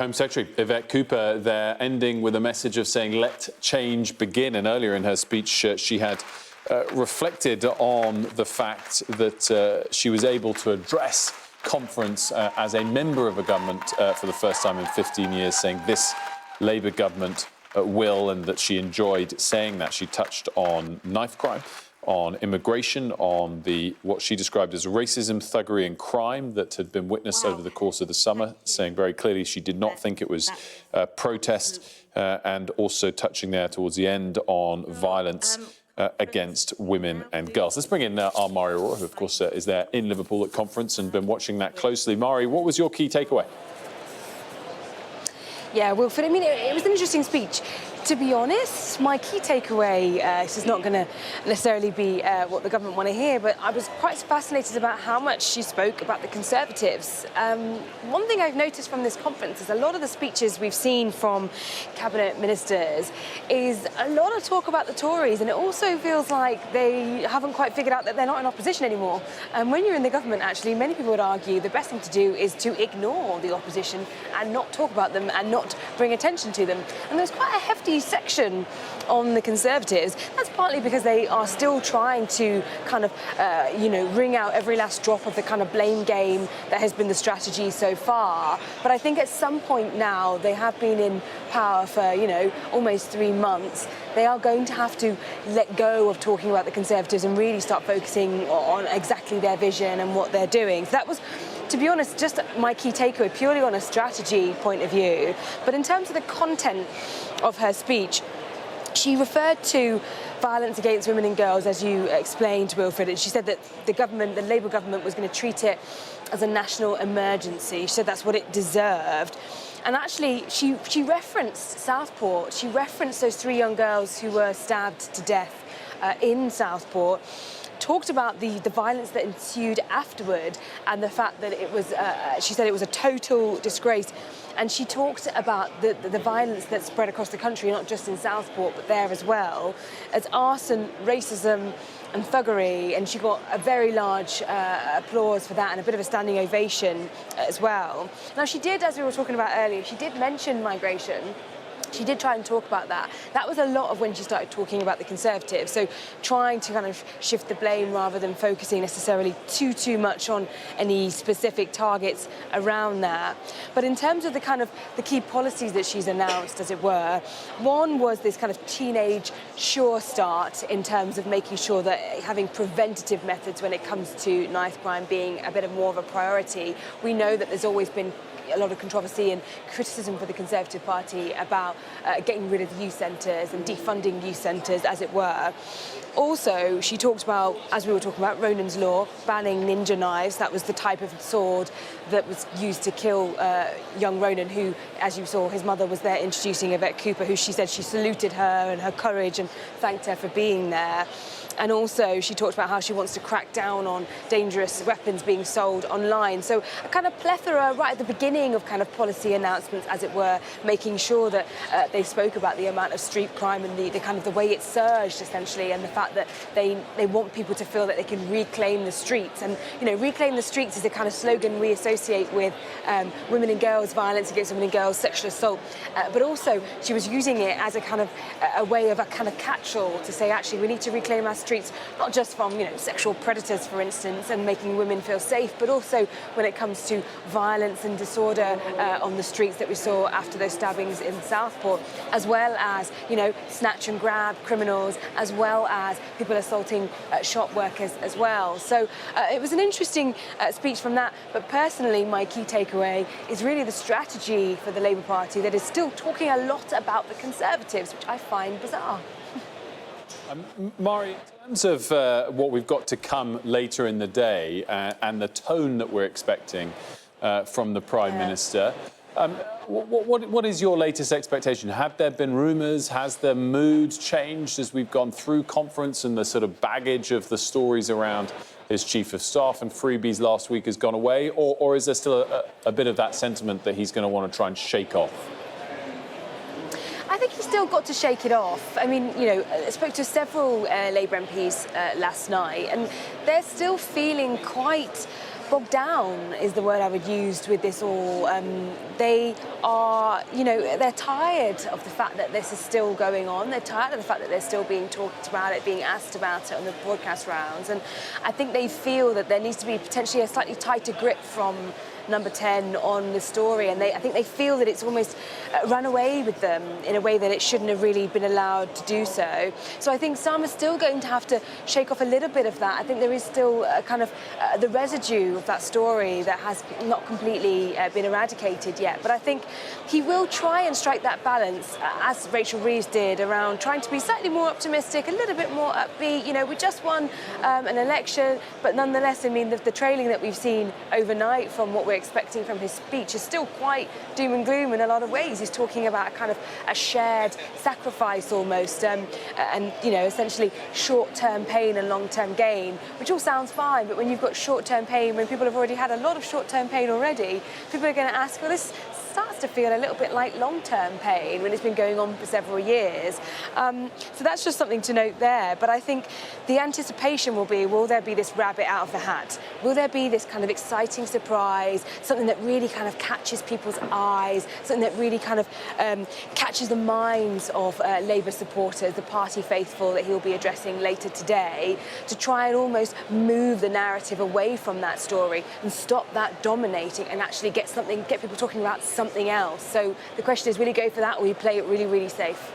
Home Secretary Yvette Cooper there, ending with a message of saying, let change begin. And earlier in her speech, she had reflected on the fact that she was able to address conference as a member of a government for the first time in 15 years, saying this Labour government will, and that she enjoyed saying that. She touched on knife crime, on immigration, on what she described as racism, thuggery and crime that had been witnessed over the course of the summer, saying very clearly she did not think it was protest, and also touching there towards the end on violence against women and girls. Let's bring in our Mhari Aurora, who of course is there in Liverpool at conference and been watching that closely. Mhari, what was your key takeaway? Yeah, Wilfred, I mean, it was an interesting speech. To be honest, my key takeaway, this is not going to necessarily be what the government want to hear, but I was quite fascinated about how much she spoke about the Conservatives. One thing I've noticed from this conference is a lot of the speeches we've seen from cabinet ministers is a lot of talk about the Tories, and it also feels like they haven't quite figured out that they're not in opposition anymore. And when you're in the government, actually, many people would argue the best thing to do is to ignore the opposition and not talk about them and not bring attention to them. And there's quite a hefty section on the Conservatives. That's partly because they are still trying to kind of, wring out every last drop of the kind of blame game that has been the strategy so far. But I think at some point now, they have been in power for, almost 3 months. They are going to have to let go of talking about the Conservatives and really start focusing on exactly their vision and what they're doing. So that was, to be honest, just my key takeaway, purely on a strategy point of view. But in terms of the content of her speech, she referred to violence against women and girls, as you explained, Wilfred, and she said that the Labour government was going to treat it as a national emergency. She said that's what it deserved. And actually, she referenced Southport. She referenced those 3 young girls who were stabbed to death in Southport. Talked about the violence that ensued afterward and the fact that it was, she said it was a total disgrace. And she talked about the violence that spread across the country, not just in Southport, but there as well, as arson, racism and thuggery. And she got a very large applause for that and a bit of a standing ovation as well. Now, she did, as we were talking about earlier, she did mention migration. She did try and talk about that. That was a lot of when she started talking about the Conservatives. So trying to kind of shift the blame rather than focusing necessarily too much on any specific targets around that. But in terms of the key policies that she's announced, as it were, one was this kind of teenage sure start in terms of making sure that having preventative methods when it comes to knife crime being a bit more of a priority. We know that there's always been a lot of controversy and criticism for the Conservative Party about getting rid of youth centres and defunding youth centres, as it were. Also, she talked about, as we were talking about, Ronan's Law, banning ninja knives. That was the type of sword that was used to kill young Ronan, who, as you saw, his mother was there introducing Yvette Cooper, who she said she saluted her and her courage and thanked her for being there. And also, she talked about how she wants to crack down on dangerous weapons being sold online. So a kind of plethora right at the beginning of kind of policy announcements, as it were, making sure that they spoke about the amount of street crime and the kind of the way it surged, essentially, and the fact that they want people to feel that they can reclaim the streets. And, reclaim the streets is a kind of slogan we associate with women and girls, violence against women and girls, sexual assault. But also, she was using it as a kind of a way of a kind of catch-all to say, actually, we need to reclaim our streets, not just from, sexual predators, for instance, and making women feel safe, but also when it comes to violence and disorder on the streets that we saw after those stabbings in Southport, as well as, snatch and grab criminals, as well as people assaulting shop workers as well. So it was an interesting speech from that, but personally, my key takeaway is really the strategy for the Labour Party that is still talking a lot about the Conservatives, which I find bizarre. Mhari, in terms of what we've got to come later in the day and the tone that we're expecting from the Prime Minister, what is your latest expectation? Have there been rumours? Has the mood changed as we've gone through conference and the sort of baggage of the stories around his Chief of Staff and freebies last week has gone away? Or is there still a bit of that sentiment that he's going to want to try and shake off? I think he's still got to shake it off. I mean, I spoke to several Labour MPs last night, and they're still feeling quite bogged down is the word I would use with this all. They are, they're tired of the fact that this is still going on. They're tired of the fact that they're still being talked about it, being asked about it on the broadcast rounds. And I think they feel that there needs to be potentially a slightly tighter grip from Number 10 on the story, and I think they feel that it's almost run away with them in a way that it shouldn't have really been allowed to do so. So I think some are still going to have to shake off a little bit of that. I think there is still a kind of the residue of that story that has not completely been eradicated yet. But I think he will try and strike that balance, as Rachel Reeves did, around trying to be slightly more optimistic, a little bit more upbeat. We just won an election, but nonetheless, I mean, the trailing that we've seen overnight from what we're expecting from his speech is still quite doom and gloom in a lot of ways. He's talking about kind of a shared sacrifice almost, and essentially short-term pain and long-term gain, which all sounds fine, but when you've got short-term pain, when people have already had a lot of short-term pain already, people are going to ask, well, this starts to feel a little bit like long-term pain when it's been going on for several years. So that's just something to note there. But I think the anticipation will be, will there be this rabbit out of the hat? Will there be this kind of exciting surprise, something that really kind of catches people's eyes, something that really kind of catches the minds of Labour supporters, the party faithful that he'll be addressing later today, to try and almost move the narrative away from that story and stop that dominating and actually get people talking about something else. So the question is, will he go for that, or will he play it really, really safe?